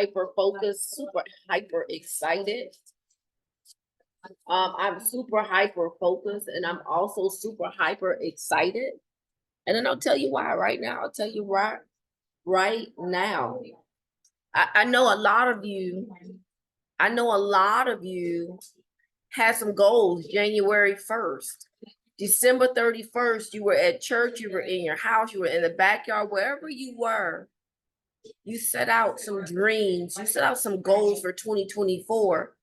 hyper focused, super hyper excited. I'm super hyper focused and I'm also super hyper excited. And then I'll tell you why right now. I'll tell you right now. I know a lot of you, I know a lot of you had some goals January 1st. December 31st, you were at church, you were in your house, you were in the backyard, wherever you were. You set out some dreams, you set out some goals for 2024.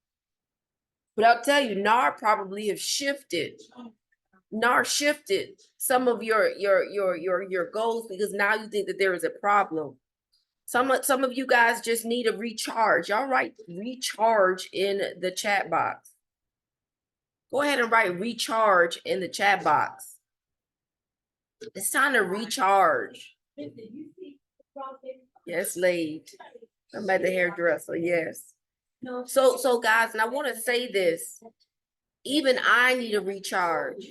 But I'll tell you, NAR probably have shifted. NAR shifted some of your goals because now you think that there is a problem. Some of you guys just need a recharge. Y'all write recharge in the chat box. Go ahead and write recharge in the chat box. It's time to recharge. Yes, late. I'm at the hairdresser, yes. So guys, and I want to say this. Even I need a recharge.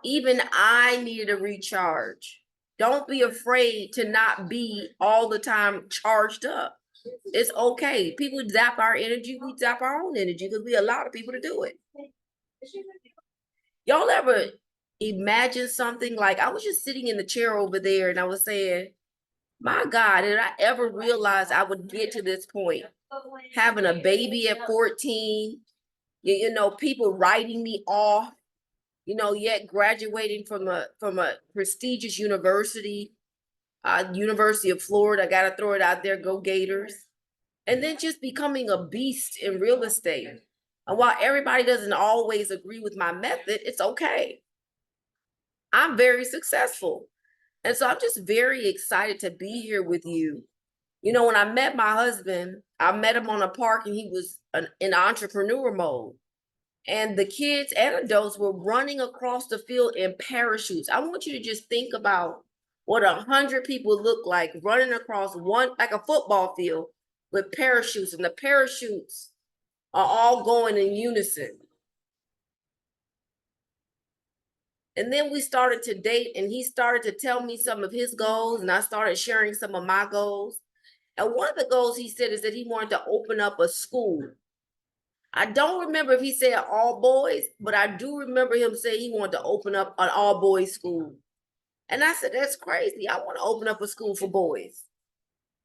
Even I needed a recharge. Don't be afraid to not be all the time charged up. It's okay. People zap our energy. We zap our own energy because we allow the people to do it. Y'all ever imagine something like, I was just sitting in the chair over there and I was saying, my God, did I ever realize I would get to this point? Having a baby at 14, you know, people writing me off, you know, yet graduating from a prestigious university, University of Florida. I gotta throw it out there, go Gators. And then just becoming a beast in real estate. And while everybody doesn't always agree with my method, it's okay. I'm very successful. And so I'm just very excited to be here with you. You know, when I met my husband, I met him on a park and he was in entrepreneur mode. And the kids and adults were running across the field in parachutes. I want you to just think about what 100 people look like running across like a football field with parachutes, and the parachutes are all going in unison. And then we started to date and he started to tell me some of his goals and I started sharing some of my goals. And one of the goals he said is that he wanted to open up a school. I don't remember if he said all boys, but I do remember him saying he wanted to open up an all boys school. And I said, that's crazy. I want to open up a school for boys.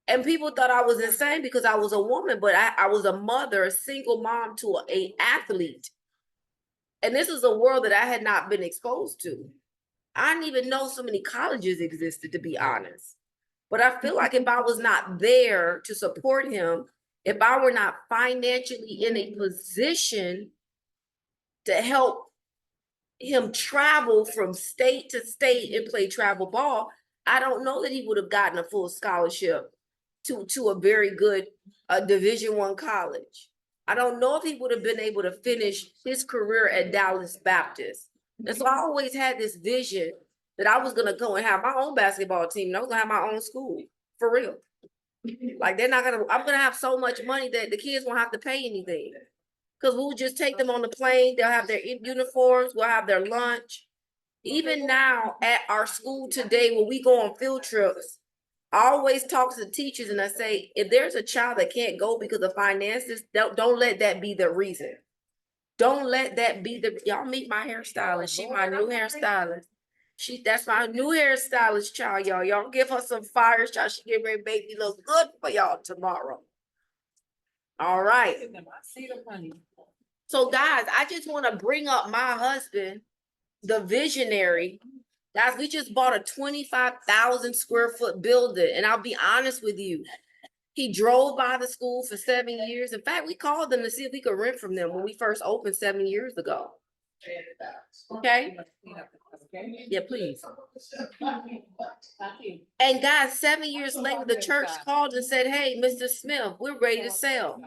And people thought I was insane because I was a woman, but I was a mother, a single mom to an athlete. And this is a world that I had not been exposed to. I didn't even know so many colleges existed, to be honest. But I feel like if I was not there to support him, if I were not financially in a position to help him travel from state to state and play travel ball, I don't know that he would have gotten a full scholarship to a very good Division I college. I don't know if he would have been able to finish his career at Dallas Baptist. And so I always had this vision that I was going to go and have my own basketball team and I was going to have my own school, for real. Like I'm going to have so much money that the kids won't have to pay anything. Because we'll just take them on the plane. They'll have their uniforms. We'll have their lunch. Even now at our school today, when we go on field trips, I always talk to the teachers and I say, if there's a child that can't go because of finances, don't let that be the reason. Don't let that be y'all meet my hairstylist. She my new hairstylist. That's my new hairstylist, child, y'all. Y'all give her some fires, child. She get ready to make me look good for y'all tomorrow. All right. So guys, I just want to bring up my husband, the visionary. Guys, we just bought a 25,000 square foot building. And I'll be honest with you, he drove by the school for 7 years. In fact, we called them to see if we could rent from them when we first opened 7 years ago. Okay? Yeah, please. And guys, 7 years later, the church called and said, hey, Mr. Smith, we're ready to sell.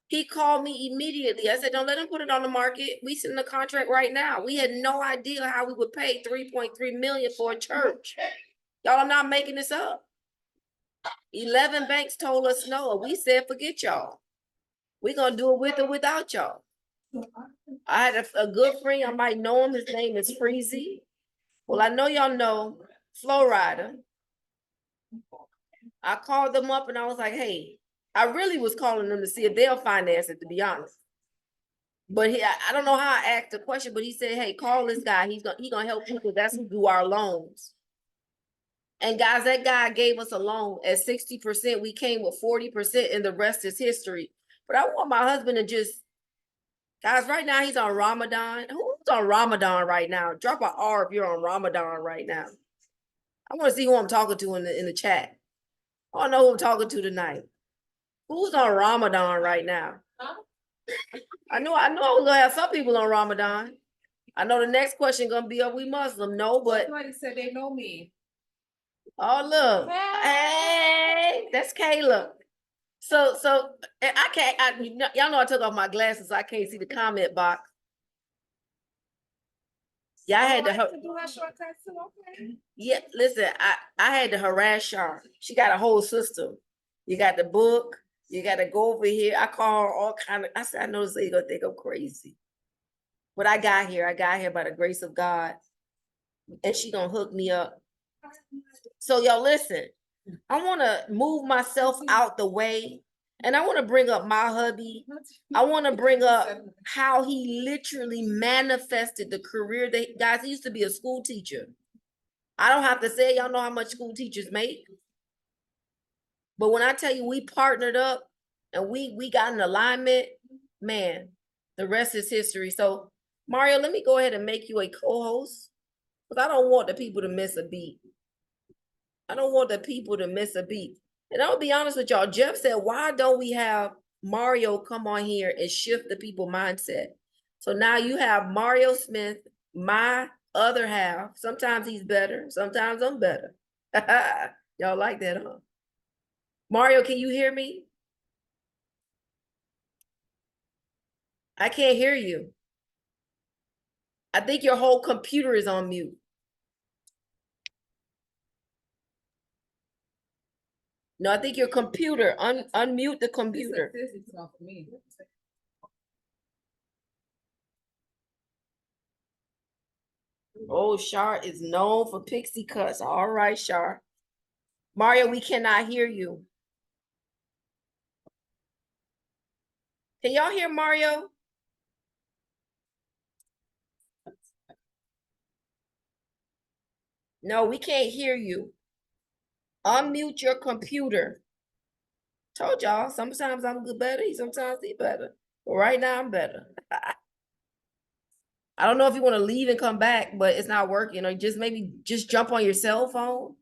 He called me immediately. I said, don't let him put it on the market. We send the contract right now. We had no idea how we would pay $3.3 million for a church. Y'all, I'm not making this up. 11 banks told us no. We said, forget y'all. We're going to do it with or without y'all. I had a good friend. I might know him. His name is Freezy. Well, I know y'all know Flow Rider. I called them up and I was like, hey, I really was calling them to see if they'll finance it, to be honest. But I don't know how I asked the question, but he said, hey, call this guy. He's gonna help people. That's who do our loans. And guys, that guy gave us a loan at 60%. We came with 40%, and the rest is history. But I want my husband to just, guys, right now he's on Ramadan. Who's on Ramadan right now? Drop an R if you're on Ramadan right now. I want to see who I'm talking to in the chat. I want to know who I'm talking to tonight. Who's on Ramadan right now? I know I was gonna have some people on Ramadan. I know the next question gonna be, are we Muslim? No, but somebody said they know me. Oh, look. Hey, that's Caleb. So I can't, y'all know I took off my glasses, so I can't see the comment box. Yeah, I had to do her shortcuts too, okay. Yeah, listen, I had to harass her. She got a whole system. You got the book, you got to go over here. I call her all kind of, I said, I know they're gonna think I'm crazy. But I got here by the grace of God. And she gonna hook me up. So y'all listen, I want to move myself out the way, and I want to bring up my hubby. I want to bring up how he literally manifested the career that, guys, he used to be a school teacher. I don't have to say, y'all know how much school teachers make. But when I tell you we partnered up and we got an alignment, man, the rest is history. So Mario, let me go ahead and make you a co-host, because I don't want the people to miss a beat. I don't want the people to miss a beat. And I'll be honest with y'all, Jeff said, why don't we have Mario come on here and shift the people mindset? So now you have Mario Smith, my other half. Sometimes he's better, sometimes I'm better. Y'all like that, huh? Mario, can you hear me? I can't hear you. I think your whole computer is on mute. No, I think your computer, unmute the computer. Oh, Shar is known for pixie cuts. All right, Shar. Mario, we cannot hear you. Can y'all hear Mario? No, we can't hear you. Unmute your computer. Told y'all, sometimes I'm good better, sometimes he better. But right now I'm better. I don't know if you want to leave and come back, but it's not working. Or just maybe just jump on your cell phone.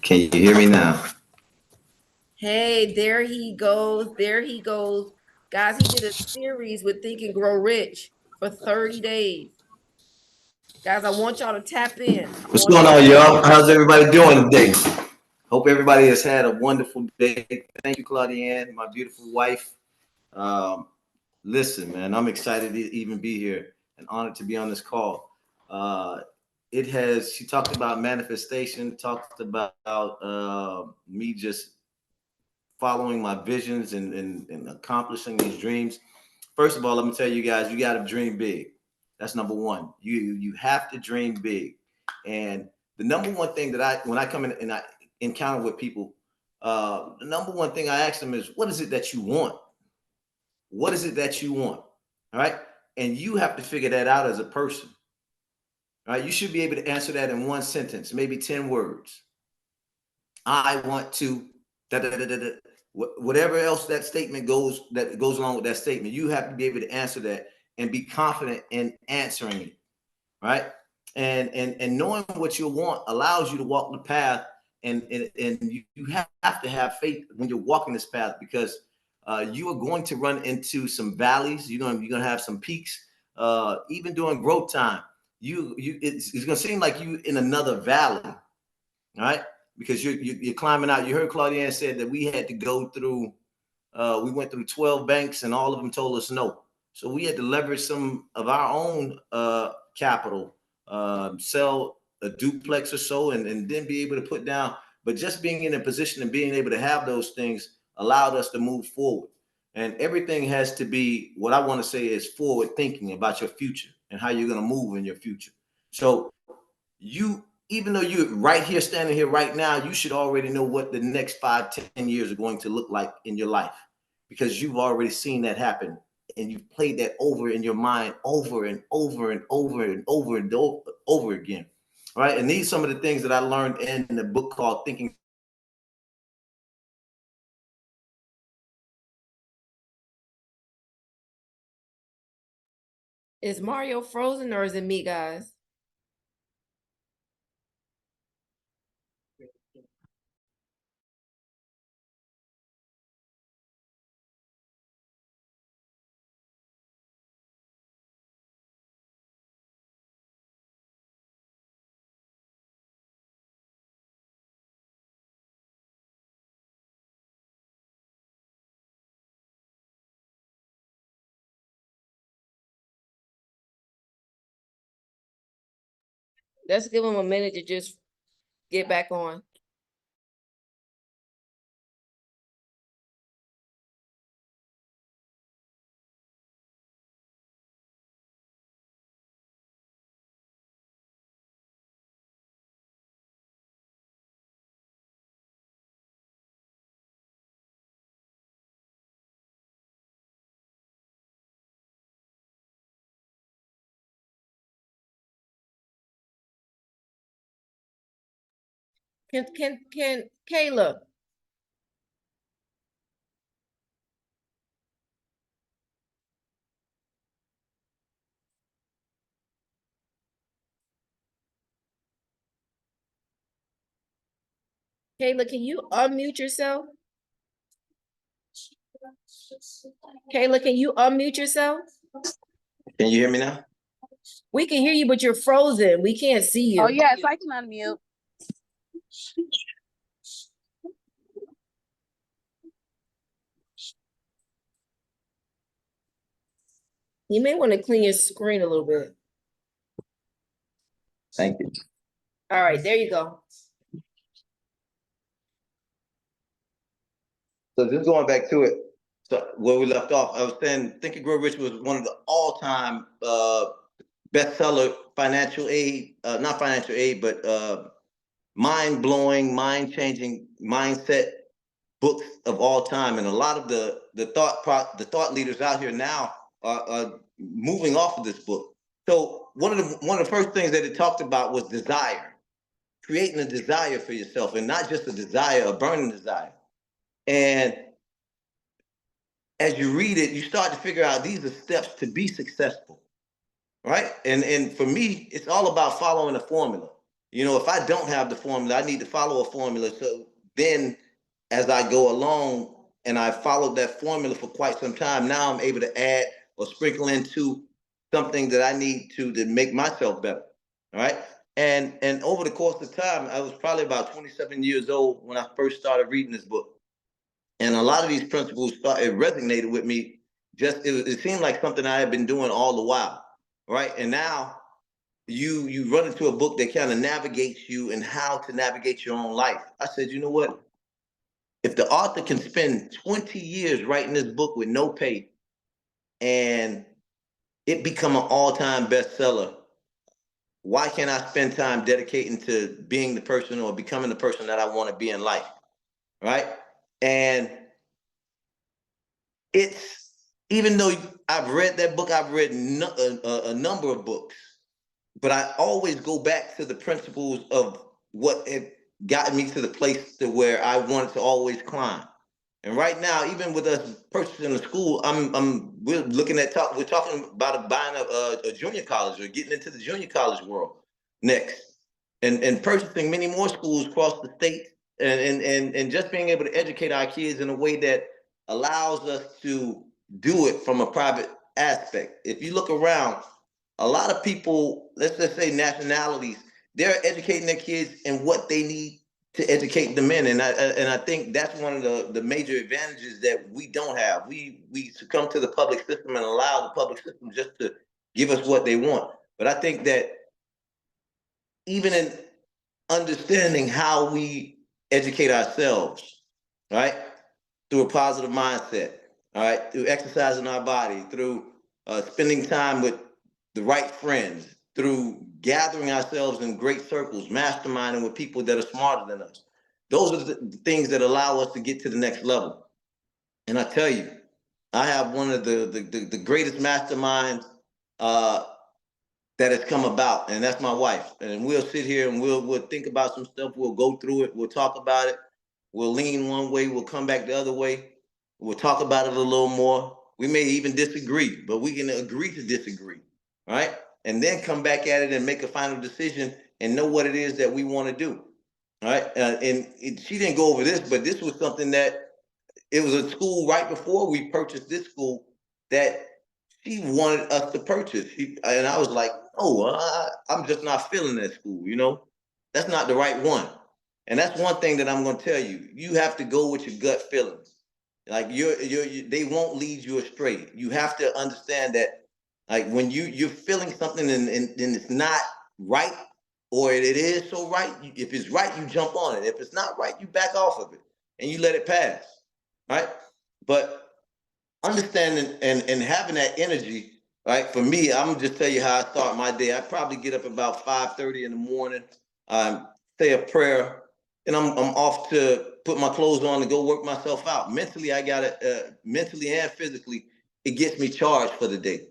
Can you hear me now? Hey, there he goes. There he goes. Guys, he did a series with Think and Grow Rich for 30 days. Guys, I want y'all to tap in. What's going on, y'all? How's everybody doing today? Hope everybody has had a wonderful day. Thank you, Claudianne, my beautiful wife. Listen, man, I'm excited to even be here and honored to be on this call. She talked about manifestation, talked about me just following my visions and accomplishing these dreams. First of all, let me tell you guys, you got to dream big. That's number one. You have to dream big. And the number one thing that when I come in and I encounter with people, the number one thing I ask them is, what is it that you want? What is it that you want? All right. And you have to figure that out as a person. All right. You should be able to answer that in one sentence, maybe 10 words. I want to, da, da, da, da, da. Whatever else that statement goes along with that statement, you have to be able to answer that and be confident in answering it, right? And knowing what you want allows you to walk the path, and you have to have faith when you're walking this path, because you are going to run into some valleys. You're going to have some peaks. Even during growth time, it's going to seem like you in another valley, all right? Because you're climbing out. You heard Claudianne said that we had to go through, we went through 12 banks and all of them told us no. So we had to leverage some of our own capital sell a duplex or so, and then be able to put down. But just being in a position and being able to have those things allowed us to move forward. And everything has to be, what I want to say is forward thinking about your future and how you're going to move in your future. So you, even though you're right here, standing here right now, you should already know what the next 5-10 years are going to look like in your life, because you've already seen that happen and you've played that over in your mind over and over and over and over and over again. All right. And these are some of the things that I learned in the book called Thinking. Is Mario frozen or is it me, guys? Let's give him a minute to just get back on. Can Kayla? Kayla, can you unmute yourself? Kayla, can you unmute yourself? Can you hear me now? We can hear you, but you're frozen. We can't see you. Oh, yes, I can unmute. You may want to clean your screen a little bit. Thank you. All right, there you go. So just going back to it, so where we left off, I was saying Think and Grow Rich was one of the all-time bestseller financial aid, not financial aid, but mind-blowing, mind-changing mindset books of all time. And a lot of the thought leaders out here now are moving off of this book. So one of the first things that it talked about was desire, creating a desire for yourself, and not just a desire, a burning desire. And as you read it, you start to figure out these are steps to be successful, right? And for me, it's all about following a formula. You know, if I don't have the formula, I need to follow a formula. So then as I go along and I followed that formula for quite some time, now I'm able to add or sprinkle into something that I need to make myself better. All right. And over the course of time, I was probably about 27 years old when I first started reading this book. And a lot of these principles it resonated with me. Just it seemed like something I had been doing all the while, right? And now you run into a book that kind of navigates you and how to navigate your own life. I said, you know what? If the author can spend 20 years writing this book with no pay and it become an all-time bestseller, why can't I spend time dedicating to being the person or becoming the person that I want to be in life, right? And it's, even though I've read that book, I've read a number of books, but I always go back to the principles of what had gotten me to the place to where I wanted to always climb. And right now, even with us purchasing a school, we're looking at we're talking about buying a junior college or getting into the junior college world next, and purchasing many more schools across the state, and just being able to educate our kids in a way that allows us to do it from a private aspect. If you look around, a lot of people, let's just say nationalities, they're educating their kids in what they need to educate them in. And I think that's one of the major advantages that we don't have. We succumb to the public system and allow the public system just to give us what they want. But I think that even in understanding how we educate ourselves, right? Through a positive mindset, all right? Through exercising our body, through spending time with the right friends, through gathering ourselves in great circles, masterminding with people that are smarter than us. Those are the things that allow us to get to the next level. And I tell you, I have one of the greatest masterminds uh, that has come about, and that's my wife. And we'll sit here and we'll think about some stuff. We'll go through it. We'll talk about it. We'll lean one way. We'll come back the other way. We'll talk about it a little more. We may even disagree, but we can agree to disagree, right? And then come back at it and make a final decision and know what it is that we want to do, right? She didn't go over this, but this was something that it was a school right before we purchased this school that she wanted us to purchase. And I was like, oh, I'm just not feeling that school, you know? That's not the right one. And that's one thing that I'm going to tell you. You have to go with your gut feelings. Like they won't lead you astray. You have to understand that, like when you're feeling something and it's not right, or it is so right. If it's right, you jump on it. If it's not right, you back off of it and you let it pass, right? But understanding and having that energy, right? For me, I'm gonna just tell you how I start my day. I probably get up about 5:30 in the morning, say a prayer, and I'm off to put my clothes on and go work myself out. Mentally, I got it. Mentally and physically, it gets me charged for the day.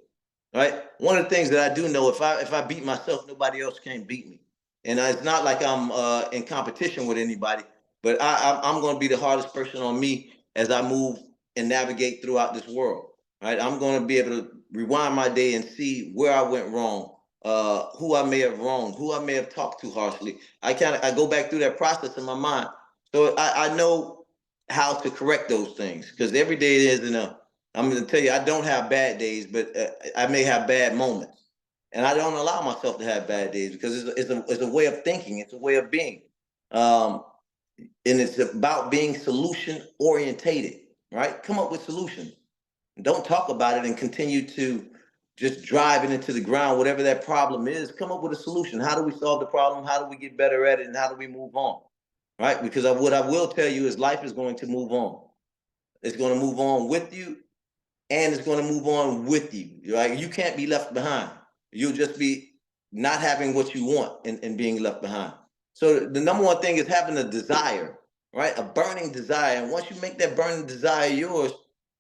Right. One of the things that I do know, if I beat myself, nobody else can beat me. And it's not like I'm in competition with anybody, but I'm going to be the hardest person on me as I move and navigate throughout this world. Right. I'm going to be able to rewind my day and see where I went wrong, who I may have wronged, who I may have talked too harshly. I go back through that process in my mind, so I know how to correct those things, because every day isn't a. I'm going to tell you, I don't have bad days, but I may have bad moments, and I don't allow myself to have bad days because it's a way of thinking, it's a way of being, um, and it's about being solution orientated. Right? Come up with solutions. Don't talk about it and continue to just drive it into the ground. Whatever that problem is, come up with a solution. How do we solve the problem? How do we get better at it? And how do we move on? Right? Because what I will tell you is life is going to move on. It's going to move on with you, and it's going to move on with you. Right? You can't be left behind. You'll just be not having what you want and being left behind. So the number one thing is having a desire, right? A burning desire. And once you make that burning desire yours,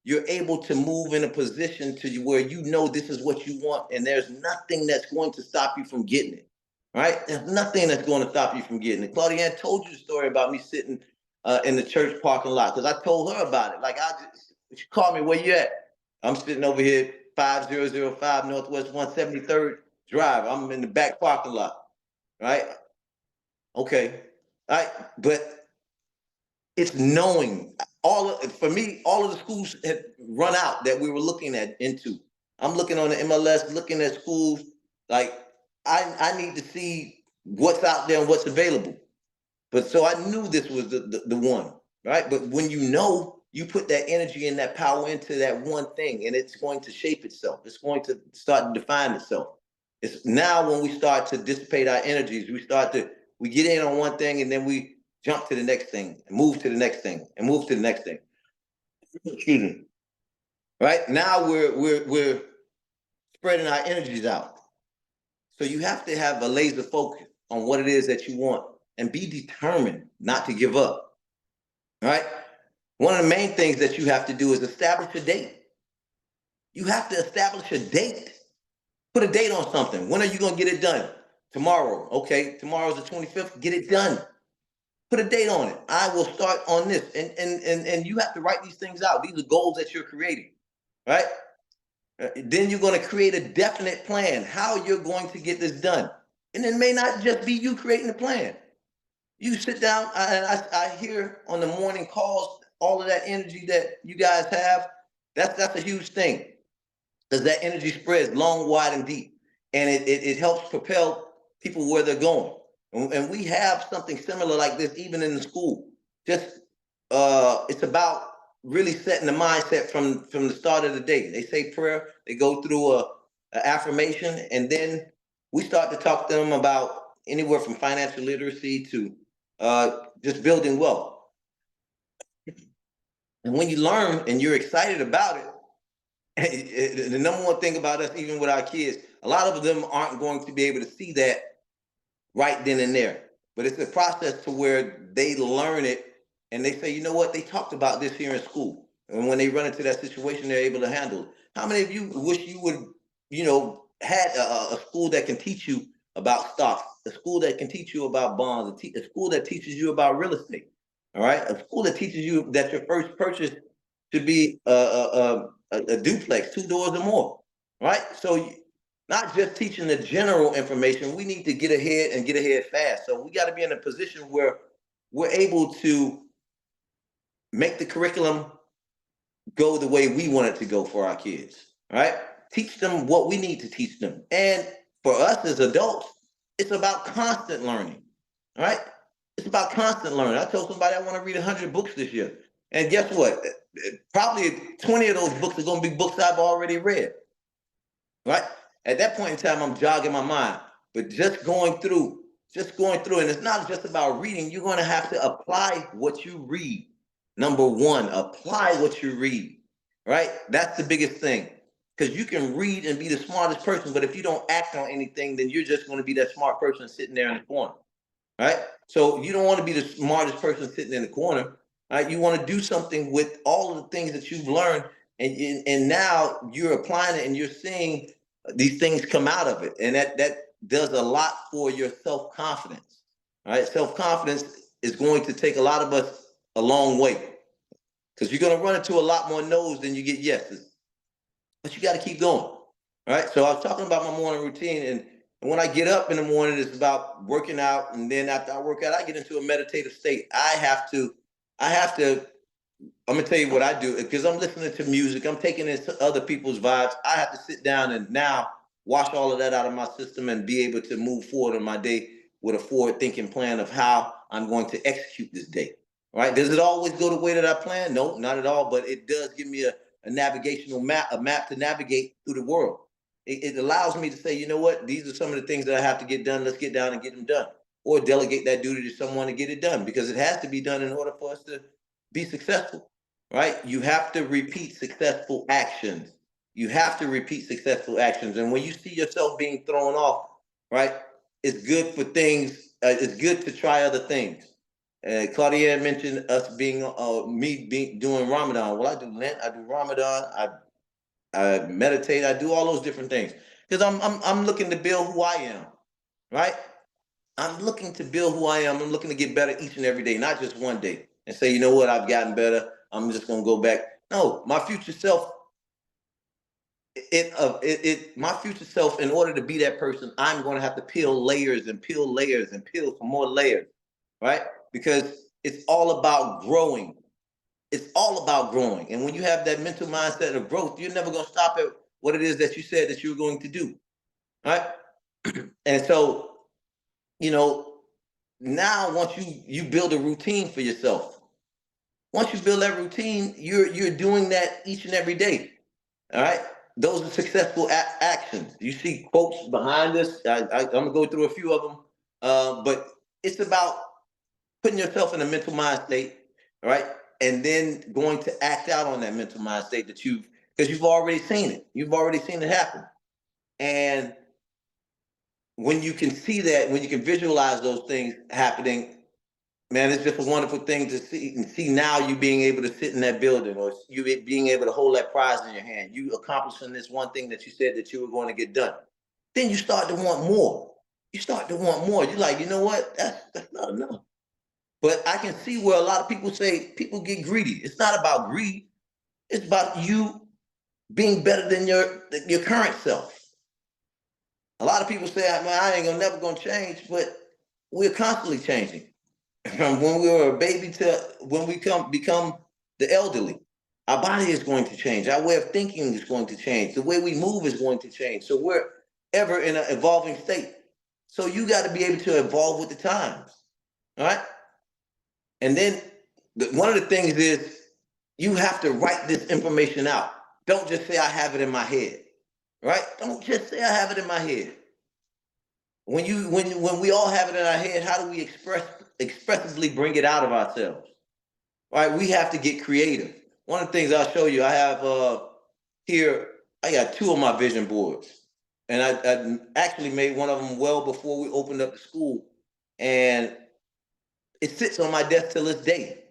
you're able to move in a position to where you know this is what you want, and there's nothing that's going to stop you from getting it. Right? There's nothing that's going to stop you from getting it. Claudiane told you the story about me sitting in the church parking lot, because I told her about it. Like, she called me, where you at? I'm sitting over here, 5005 Northwest 173rd Drive. I'm in the back parking lot, right? Okay, right. But it's knowing for me, all of the schools had run out that we were looking at into. I'm looking on the MLS, looking at schools. Like, I need to see what's out there and what's available. But so I knew this was the one, right? But when you know, you put that energy and that power into that one thing, and it's going to shape itself. It's going to start to define itself. It's now when we start to dissipate our energies, we get in on one thing and then we jump to the next thing and move to the next thing and move to the next thing. Excuse me. Right? Now we're spreading our energies out. So you have to have a laser focus on what it is that you want and be determined not to give up. Right? One of the main things that you have to do is establish a date. You have to establish a date. Put a date on something. When are you going to get it done? Tomorrow. Okay, tomorrow's the 25th. Get it done. Put a date on it. I will start on this. And you have to write these things out. These are goals that you're creating. Right? Then you're going to create a definite plan how you're going to get this done. And it may not just be you creating the plan. You sit down, and I hear on the morning calls all of that energy that you guys have. That's a huge thing, because that energy spreads long, wide, and deep, and it helps propel people where they're going. And we have something similar like this even in the school. Just it's about really setting the mindset from the start of the day. They say prayer, they go through a affirmation, and then we start to talk to them about anywhere from financial literacy to just building wealth. And when you learn and you're excited about it, the number one thing about us, even with our kids, a lot of them aren't going to be able to see that right then and there. But it's a process to where they learn it and they say, you know what, they talked about this here in school. And when they run into that situation, they're able to handle it. How many of you wish you would, had a school that can teach you about stocks, a school that can teach you about bonds, a school that teaches you about real estate, all right? A school that teaches you that your first purchase should be a duplex, 2 doors or more, right? So not just teaching the general information, we need to get ahead and get ahead fast. So we got to be in a position where we're able to make the curriculum go the way we want it to go for our kids, right? Teach them what we need to teach them. And for us as adults, it's about constant learning, right? It's about constant learning. I told somebody I want to read 100 books this year. And guess what? Probably 20 of those books are going to be books I've already read, right? At that point in time, I'm jogging my mind. But just going through, and it's not just about reading. You're going to have to apply what you read. Number one, apply what you read, right? That's the biggest thing. Because you can read and be the smartest person, but if you don't act on anything, then you're just going to be that smart person sitting there in the corner, right? So you don't want to be the smartest person sitting in the corner, right? You want to do something with all of the things that you've learned, and now you're applying it and you're seeing these things come out of it. And that does a lot for your self-confidence, right? Self-confidence is going to take a lot of us a long way because you're going to run into a lot more no's than you get yeses. But you got to keep going, right? So I was talking about my morning routine, and when I get up in the morning, it's about working out, and then after I work out, I get into a meditative state. I have to. I'm gonna tell you what I do because I'm listening to music. I'm taking in other people's vibes. I have to sit down and now wash all of that out of my system and be able to move forward on my day with a forward-thinking plan of how I'm going to execute this day. Right? Does it always go the way that I plan? No, not at all. But it does give me a navigational map, a map to navigate through the world. It allows me to say, you know what? These are some of the things that I have to get done. Let's get down and get them done, or delegate that duty to someone to get it done because it has to be done in order for us to be successful. Right? You have to repeat successful actions. You have to repeat successful actions. And when you see yourself being thrown off, right, it's good for things. It's good to try other things. Claudia mentioned us being, doing Ramadan. Well, I do Lent, I do Ramadan, I meditate, I do all those different things because I'm looking to build who I am, right? I'm looking to build who I am. I'm looking to get better each and every day, not just one day and say, you know what, I've gotten better. I'm just gonna go back. No, my future self. My future self. In order to be that person, I'm going to have to peel layers and peel layers and peel some more layers, right? Because it's all about growing. It's all about growing. And when you have that mental mindset of growth, you're never going to stop at what it is that you said that you were going to do, right? And so, now once you build a routine for yourself. Once you build that routine, you're doing that each and every day. All right. Those are successful actions. You see quotes behind this. I'm gonna go through a few of them, but it's about putting yourself in a mental mind state, all right, and then going to act out on that mental mind state because you've already seen it. You've already seen it happen, and when you can see that, when you can visualize those things happening, man, it's just a wonderful thing to see. And see now you being able to sit in that building, or you being able to hold that prize in your hand. You accomplishing this one thing that you said that you were going to get done. Then you start to want more. You start to want more. You're like, you know what? That's not enough. But I can see where a lot of people say people get greedy. It's not about greed. It's about you being better than your current self. A lot of people say, man, I ain't never gonna change, but we're constantly changing. From when we were a baby to when we become the elderly, our body is going to change. Our way of thinking is going to change. The way we move is going to change. So we're ever in an evolving state. So you got to be able to evolve with the times. All right. And then one of the things is you have to write this information out. Don't just say I have it in my head. Right? Don't just say I have it in my head. when we all have it in our head, how do we expressively bring it out of ourselves? Right? We have to get creative. One of the things I'll show you, I have here, I got two of my vision boards. And I actually made one of them well before we opened up the school. And it sits on my desk till this day.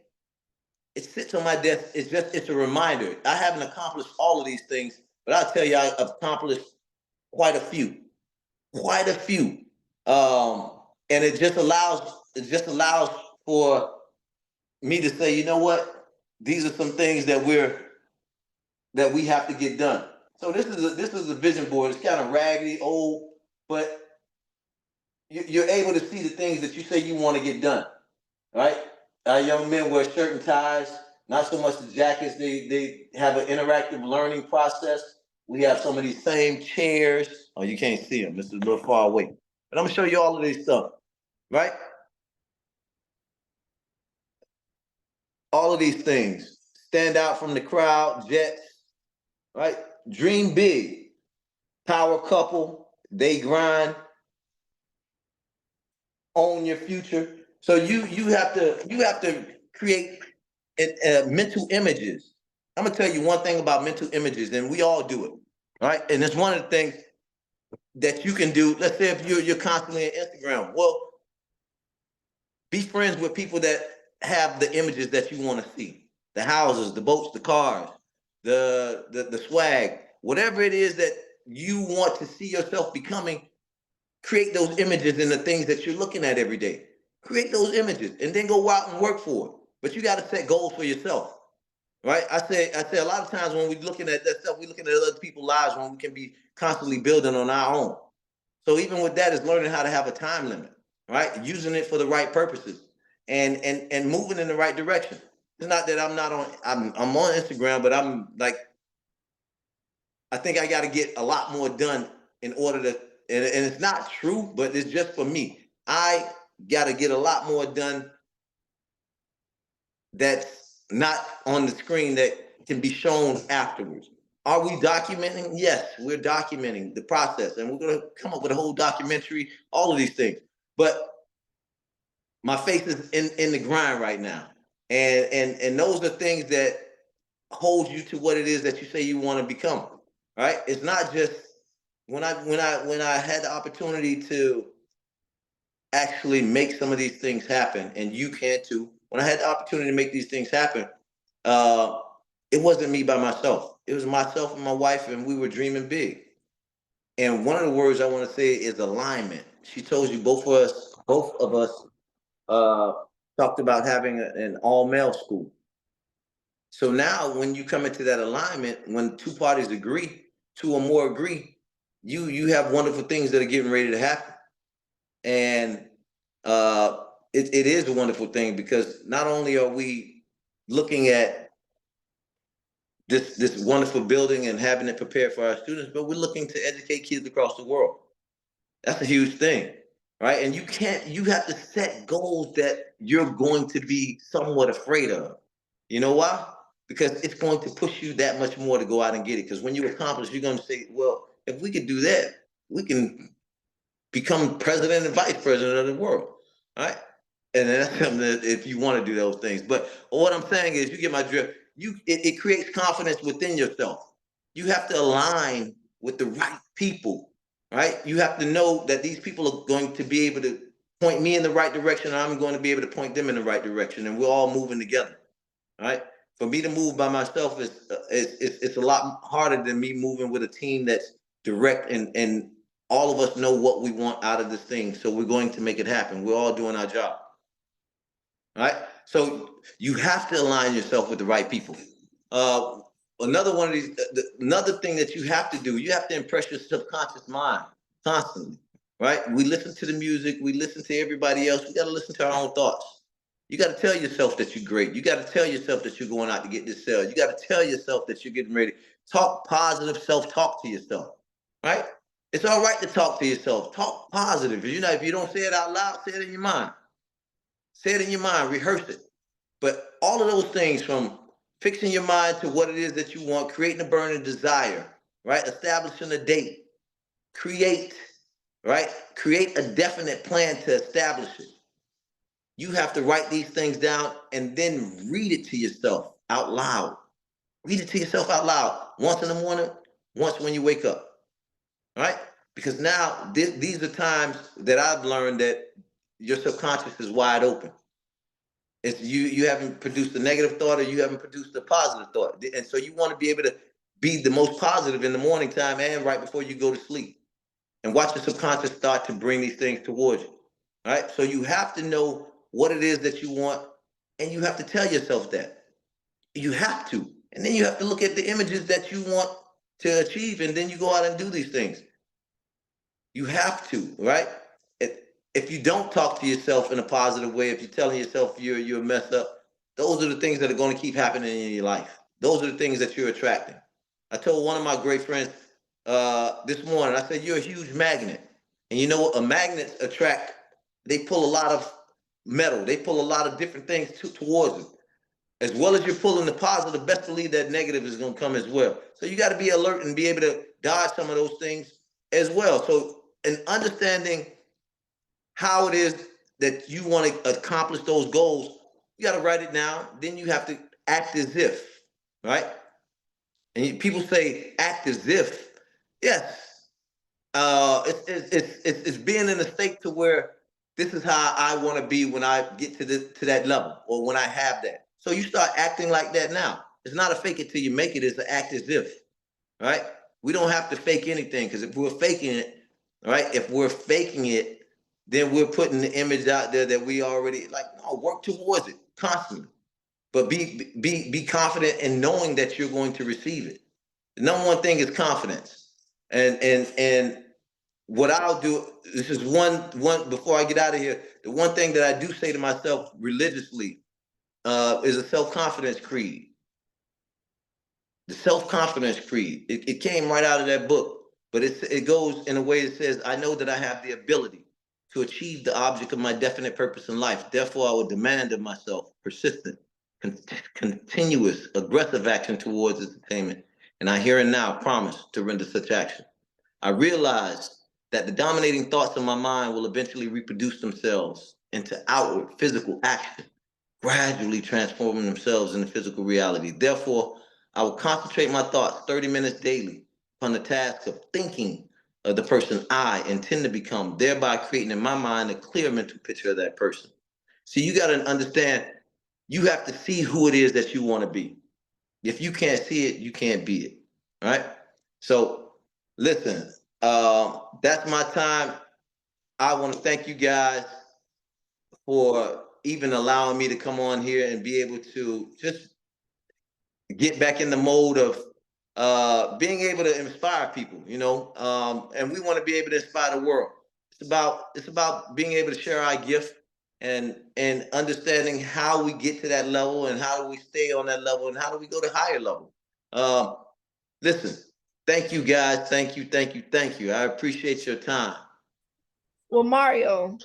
It sits on my desk. It's a reminder. I haven't accomplished all of these things, but I'll tell you, I've accomplished quite a few. Quite a few. And it just allows for me to say, you know what? These are some things that we have to get done. So this is a vision board. It's kind of raggedy, old, but you're able to see the things that you say you want to get done, right? Our young men wear shirt and ties, not so much the jackets. They have an interactive learning process. We have some of these same chairs. Oh, you can't see them. It's a little far away. But I'm gonna show you all of these stuff, right? All of these things stand out from the crowd, jets, right? Dream big, power couple, they grind, own your future. So you have to create mental images. I'm gonna tell you one thing about mental images, and we all do it, right? And it's one of the things that you can do. Let's say if you're constantly on Instagram, well, be friends with people that have the images that you want to see, the houses, the boats, the cars, the swag, whatever it is that you want to see yourself becoming. Create those images in the things that you're looking at every day. Create those images and then go out and work for it. But you got to set goals for yourself, right? I say a lot of times when we're looking at that stuff, we're looking at other people's lives when we can be constantly building on our own. So even with that is learning how to have a time limit, right? Using it for the right purposes and moving in the right direction. It's not that I'm on Instagram, but I'm like, I think I got to get a lot more done in order to, and it's not true, but it's just for me. I got to get a lot more done that's not on the screen that can be shown afterwards. Are we documenting? Yes, we're documenting the process, and we're going to come up with a whole documentary, all of these things. But my face is in the grind right now, and those are things that hold you to what it is that you say you want to become. Right? It's not just when I had the opportunity to actually make some of these things happen, and you can too. When I had the opportunity to make these things happen, uh, it wasn't me by myself. It was myself and my wife, and we were dreaming big. And one of the words I want to say is alignment. She told you both of us uh, talked about having an all male school. So now, when you come into that alignment, when two parties agree, two or more agree, you have wonderful things that are getting ready to happen. And it is a wonderful thing because not only are we looking at this wonderful building and having it prepared for our students, but we're looking to educate kids across the world. That's a huge thing, right? And you have to set goals that you're going to be somewhat afraid of. You know why? Because it's going to push you that much more to go out and get it. Because when you accomplish, you're going to say, well, if we could do that, we can become president and vice president of the world, right? And that's something that if you want to do those things. But what I'm saying is, you get my drift. It creates confidence within yourself. You have to align with the right people, right? You have to know that these people are going to be able to point me in the right direction, and I'm going to be able to point them in the right direction, and we're all moving together, right? For me to move by myself it's a lot harder than me moving with a team that's direct and all of us know what we want out of this thing, so we're going to make it happen. We're all doing our job, right? So you have to align yourself with the right people. Uh, another one of these, another thing that you have to do, you have to impress your subconscious mind constantly, right? We listen to the music, we listen to everybody else. We got to listen to our own thoughts. You got to tell yourself that you're great. You got to tell yourself that you're going out to get this sale. You got to tell yourself that you're getting ready. Talk positive self-talk to yourself, right? It's all right to talk to yourself. Talk positive. You know, if you don't say it out loud, say it in your mind. Say it in your mind, rehearse it. But all of those things, from fixing your mind to what it is that you want, creating a burning desire, right? Establishing a date, create, right? Create a definite plan to establish it. You have to write these things down and then read it to yourself out loud. Read it to yourself out loud once in the morning, once when you wake up, right? Because now these are times that I've learned that your subconscious is wide open. It's you haven't produced a negative thought or you haven't produced a positive thought. And so you want to be able to be the most positive in the morning time and right before you go to sleep. And watch your subconscious start to bring these things towards you. All right. So you have to know what it is that you want, and you have to tell yourself that. You have to. And then you have to look at the images that you want to achieve, and then you go out and do these things. You have to, right? If you don't talk to yourself in a positive way, if you're telling yourself you're messed up, those are the things that are going to keep happening in your life. Those are the things that you're attracting. I told one of my great friends this morning, I said, you're a huge magnet. And you know what? A magnet attract, they pull a lot of metal. They pull a lot of different things towards it. As well as you're pulling the positive, best believe that negative is going to come as well. So you got to be alert and be able to dodge some of those things as well. So in understanding how it is that you want to accomplish those goals, you got to write it down. Then you have to act as if, right? And people say act as if. Yes. It's being in a state to where this is how I want to be when I get to that level or when I have that. So you start acting like that now. It's not a fake it till you make it. It's an act as if, right? We don't have to fake anything because if we're faking it, right? If we're faking it, then we're putting the image out there that we already like. No, work towards it constantly, but be confident in knowing that you're going to receive it. The number one thing is confidence, and what I'll do, this is one before I get out of here, the one thing that I do say to myself religiously is a self-confidence creed. The self-confidence creed. It came right out of that book, but it goes in a way that says, I know that I have the ability to achieve the object of my definite purpose in life. Therefore, I would demand of myself persistent, continuous, aggressive action towards its attainment. And I here and now promise to render such action. I realized that the dominating thoughts of my mind will eventually reproduce themselves into outward physical action, gradually transforming themselves into physical reality. Therefore, I will concentrate my thoughts 30 minutes daily upon the task of thinking of the person I intend to become, thereby creating in my mind a clear mental picture of that person. So you got to understand, you have to see who it is that you want to be. If you can't see it, you can't be it. All right? So listen, that's my time. I want to thank you guys for even allowing me to come on here and be able to just get back in the mode of being able to inspire people, you know, and we want to be able to inspire the world. It's about being able to share our gift and understanding how we get to that level and how do we stay on that level and how do we go to higher level. Um, Listen, thank you guys, thank you. I appreciate your time. Well, Mario,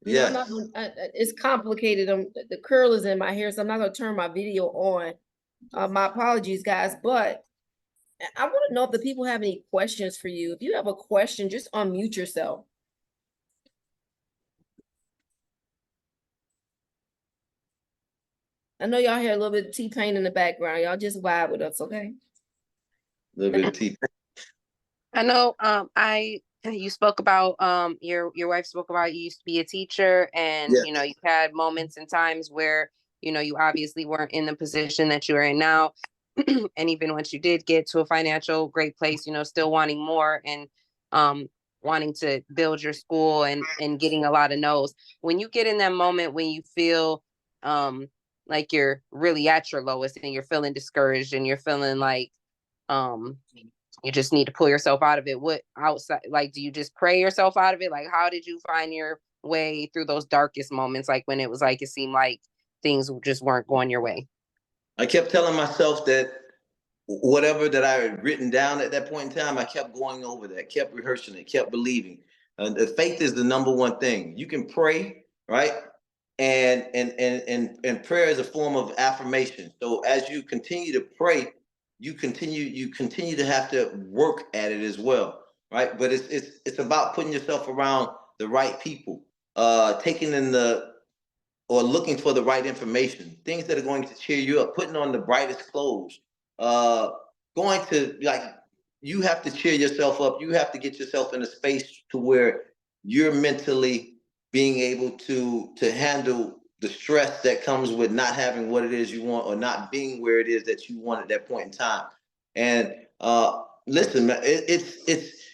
you know, I'm not, Yes. it's complicated. The curl is in my hair, so I'm not gonna turn my video on. My apologies, guys, but I want to know if the people have any questions for you. If you have a question, just unmute yourself. I know y'all hear a little bit of T-Pain in the background. Y'all just vibe with us, okay? A little bit of tea. I know you spoke about your wife spoke about you used to be a teacher and Yes. you know you've had moments and times where you know you obviously weren't in the position that you are in now and even once you did get to a financial great place, you know, still wanting more and wanting to build your school and getting a lot of no's. When you get in that moment when you feel like you're really at your lowest and you're feeling discouraged and you're feeling like um you just need to pull yourself out of it. What outside, like, do you just pray yourself out of it? Like, how did you find your way through those darkest moments? Like when it was like, it seemed like things just weren't going your way. I kept telling myself that whatever that I had written down at that point in time, I kept going over that, kept rehearsing it, kept believing. The faith is the number one thing. You can pray, right? And prayer is a form of affirmation. So as you continue to pray, you continue to have to work at it as well. right? But it's about putting yourself around the right people, taking in the or looking for the right information, things that are going to cheer you up, putting on the brightest clothes, uh, going to like you have to cheer yourself up. You have to get yourself in a space to where you're mentally being able to handle the stress that comes with not having what it is you want or not being where it is that you want at that point in time. And listen, man, it's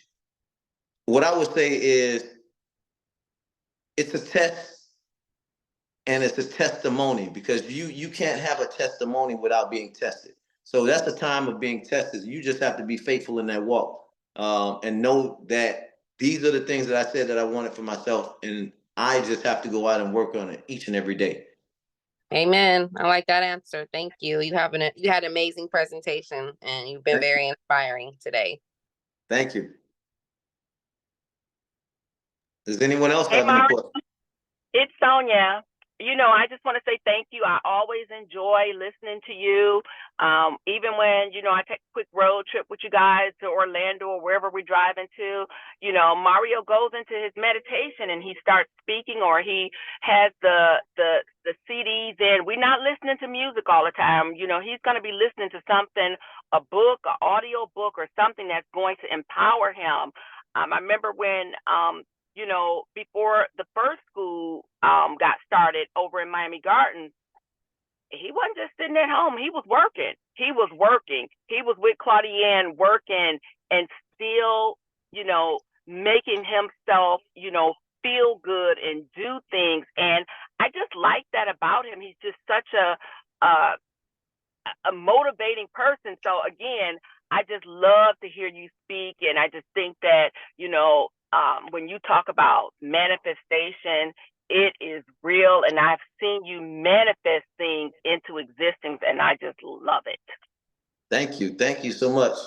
what I would say is it's a test and it's a testimony because you can't have a testimony without being tested. So that's the time of being tested. You just have to be faithful in that walk, and know that these are the things that I said that I wanted for myself, and I just have to go out and work on it each and every day. Amen. I like that answer. Thank you. You had an amazing presentation and you've been very inspiring today. Thank you. Does anyone else Hey, have any Mark, questions? it's Sonia. I just want to say thank you. I always enjoy listening to you. Even when, I take a quick road trip with you guys to Orlando or wherever we're driving to, Mario goes into his meditation and he starts speaking, or he has the CDs in. We're not listening to music all the time. He's going to be listening to something, a book, an audio book, or something that's going to empower him. I remember when, before the first school got started over in Miami Gardens, he wasn't just sitting at home. He was working. He was working. He was with Claudienne working and still, making himself, feel good and do things. And I just like that about him. He's just such a motivating person. So again, I just love to hear you speak. And I just think that, when you talk about manifestation, it is real. And I've seen you manifest things into existence, and I just love it. Thank you. Thank you so much.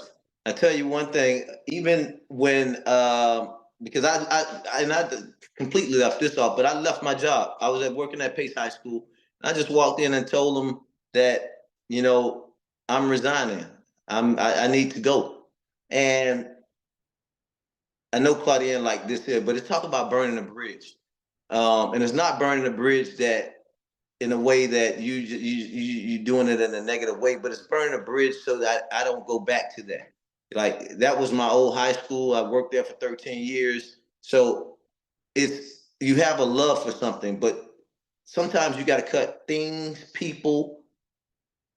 I tell you one thing, even when, because I completely left this off, but I left my job. I was working at Pace High School. I just walked in and told them that, I'm resigning. I need to go. And I know Claudienne like this here, but it's talk about burning a bridge. And it's not burning a bridge that in a way that you doing it in a negative way, but it's burning a bridge so that I don't go back to that. Like that was my old high school. I worked there for 13 years. So you have a love for something, but sometimes you got to cut things, people,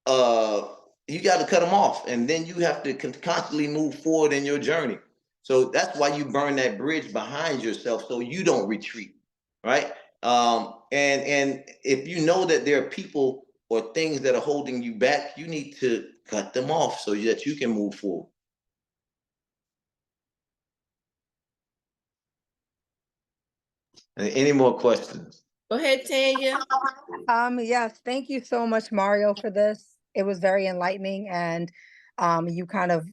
you got to cut them off, and then you have to constantly move forward in your journey. So that's why you burn that bridge behind yourself so you don't retreat, right? And if you know that there are people or things that are holding you back, you need to cut them off so that you can move forward. Any more questions? Go ahead, Tanya. Yes, thank you so much, Mario, for this. It was very enlightening, and you kind of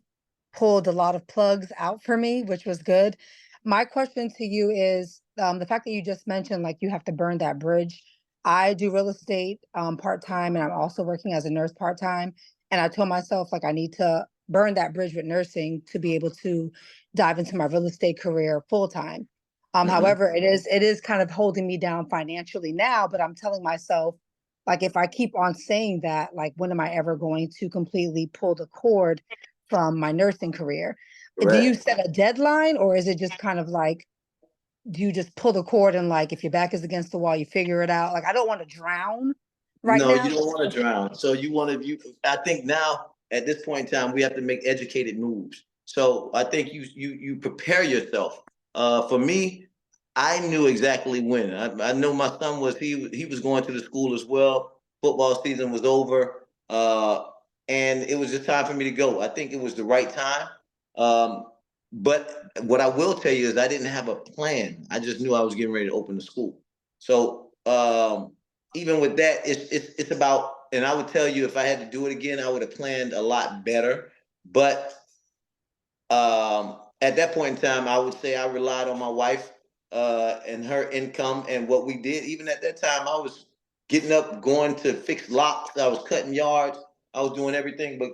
pulled a lot of plugs out for me, which was good. My question to you is the fact that you just mentioned like you have to burn that bridge. I do real estate part-time, and I'm also working as a nurse part-time. And I told myself like I need to burn that bridge with nursing to be able to dive into my real estate career full-time. However, it is kind of holding me down financially now, but I'm telling myself, like, if I keep on saying that, like, when am I ever going to completely pull the cord from my nursing career? Do you set a deadline, or is it just kind of like, do you just pull the cord and like, if your back is against the wall, you figure it out? Like, I don't want to drown right No, now. you don't want to drown. So I think now at this point in time, we have to make educated moves. So I think you prepare yourself. For me, I knew exactly when. I know my son he was going to the school as well. Football season was over, and it was just time for me to go. I think it was the right time. But what I will tell you is I didn't have a plan. I just knew I was getting ready to open the school. So even with that, it's about. And I would tell you, if I had to do it again, I would have planned a lot better. But at that point in time, I would say I relied on my wife and her income and what we did. Even at that time, I was getting up, going to fix locks. I was cutting yards. I was doing everything but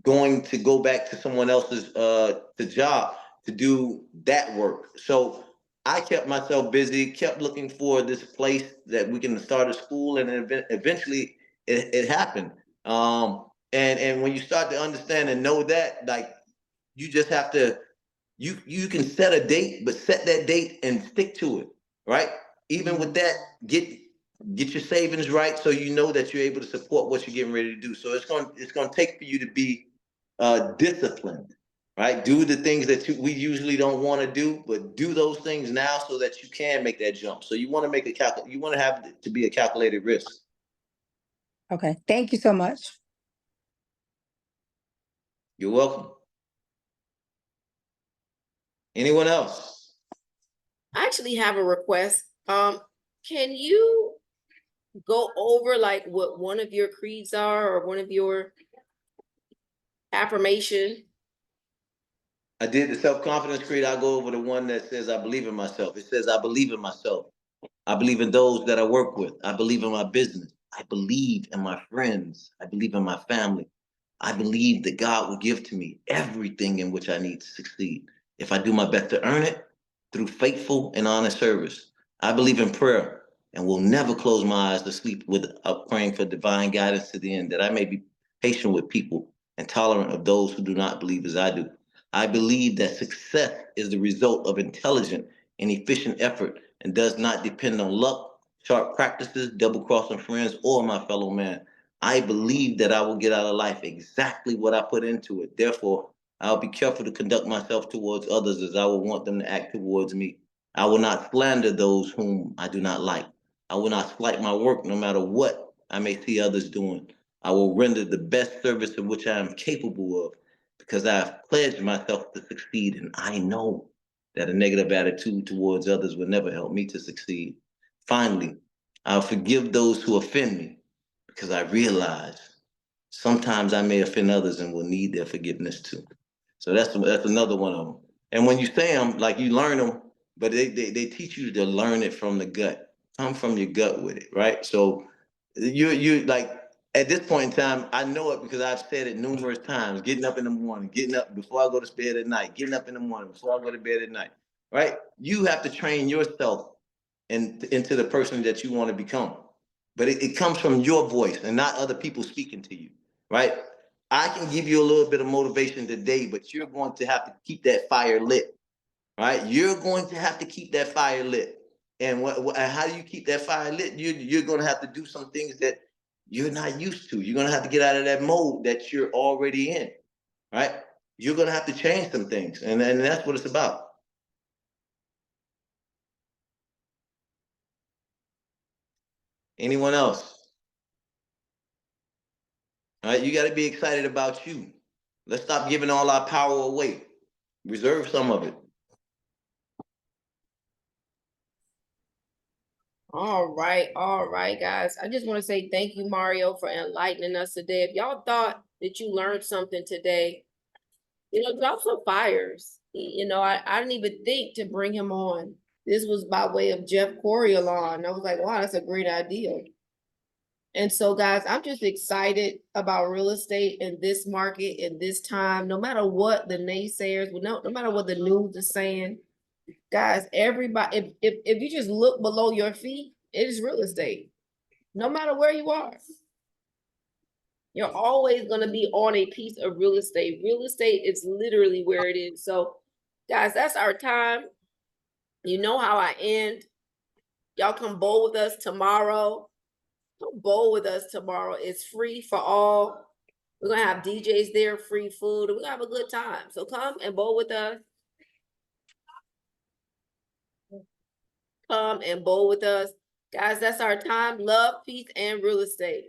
going to go back to someone else's the job. to do that work. So I kept myself busy, kept looking for this place that we can start a school, and eventually it happened. And when you start to understand and know that, like, you just have to, you can set a date, but set that date and stick to it, right? Even with that, get your savings right so you know that you're able to support what you're getting ready to do. So it's going to take for you to be disciplined, right? Do the things that we usually don't want to do, but do those things now so that you can make that jump. So you want to make you want to have it to be a calculated risk. Okay, thank you so much. You're welcome. Anyone else? I actually have a request. Can you go over like what one of your creeds are or one of your affirmation? I did the self-confidence creed. I'll go over the one that says, I believe in myself. It says, I believe in myself. I believe in those that I work with. I believe in my business. I believe in my friends. I believe in my family. I believe that God will give to me everything in which I need to succeed if I do my best to earn it through faithful and honest service. I believe in prayer and will never close my eyes to sleep without praying for divine guidance to the end, that I may be patient with people and tolerant of those who do not believe as I do. I believe that success is the result of intelligent and efficient effort and does not depend on luck, sharp practices, double-crossing friends, or my fellow man. I believe that I will get out of life exactly what I put into it. Therefore, I'll be careful to conduct myself towards others as I will want them to act towards me. I will not slander those whom I do not like. I will not slight my work no matter what I may see others doing. I will render the best service of which I am capable of because I have pledged myself to succeed, and I know that a negative attitude towards others will never help me to succeed. Finally, I'll forgive those who offend me because I realize sometimes I may offend others and will need their forgiveness too. So that's another one of them. And when you say them, like, you learn them, but they teach you to learn it from the gut. Come from your gut with it, right? So you like, at this point in time, I know it because I've said it numerous times. Getting up in the morning, getting up before I go to bed at night, getting up in the morning before I go to bed at night, right? You have to train yourself into the person that you want to become. But it comes from your voice and not other people speaking to you, right? I can give you a little bit of motivation today, but you're going to have to keep that fire lit, right? You're going to have to keep that fire lit. And how do you keep that fire lit? You're going to have to do some things that you're not used to. You're going to have to get out of that mode that you're already in, right? You're going to have to change some things. And that's what it's about. Anyone else? All right, you got to be excited about you. Let's stop giving all our power away. Reserve some of it. All right, guys. I just want to say thank you, Mario, for enlightening us today. If y'all thought that you learned something today, drop some fires. I didn't even think to bring him on. This was by way of Jeff Coriolon. I was like, wow, that's a great idea. And so, guys, I'm just excited about real estate in this market in this time. No matter what the naysayers, no matter what the news is saying, guys, everybody, if you just look below your feet, it is real estate. No matter where you are, you're always going to be on a piece of real estate. Real estate is literally where it is. So, guys, that's our time. You know how I end. Y'all come bowl with us tomorrow. Come bowl with us tomorrow. It's free for all. We're going to have DJs there, free food. We're going to have a good time. So come and bowl with us. Come and bowl with us. Guys, that's our time. Love, peace, and real estate.